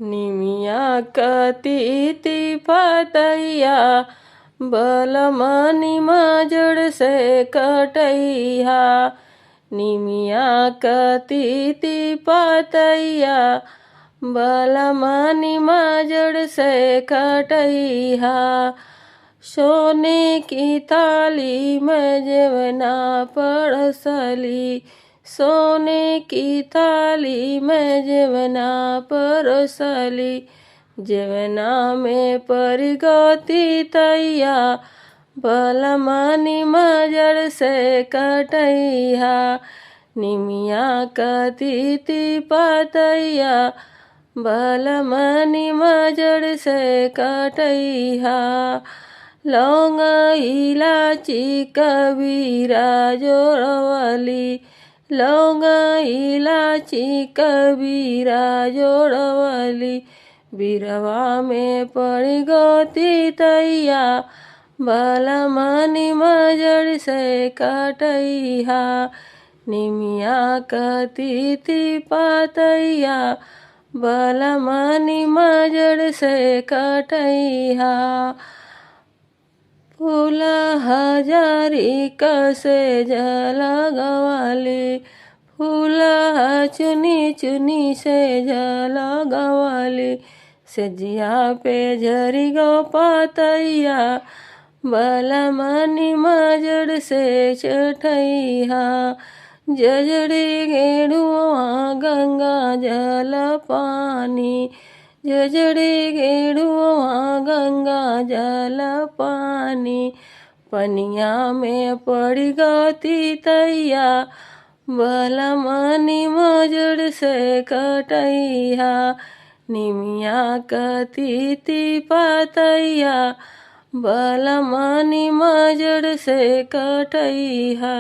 निमिया कतीति पतैया बलमनी मजड़ से कटैया। निमिया कतीति पतैया बलमनी मजड़ से कटैया। सोने की थाली में जेवना परोसली, सोने की थाली में जेवना परोसली। जेवना में परिगती तैया बलमनी मजड़ से कटैया। निमिया कतीति पतैया बलमनी मजड़ से कटैया। लौंग इलाची कबीरा जोड़वली, लौंग इलाची कबीरा जोड़वली। बिरवा में पड़ी गोती तैया बलमनी मजड़ से कटैया। निमिया कतीति पतैया बलमनी मजड़ से कटैया। फूल हजारी कसे जलगवाली, फूल चुनी चुनी से जलगवाली। सजिया पे झरी गो पतैया बलमनी मजड़ से चटैया। जजड़ी गेड़ुआ गंगा जल पानी, जजड़ी गेड़ुआ गंगा जल पानी। पनिया में पड़ी गती तैया बलमनी मजड़ से कटैया। निमिया कतीति पतैया बलमनी मजड़ से कटैया।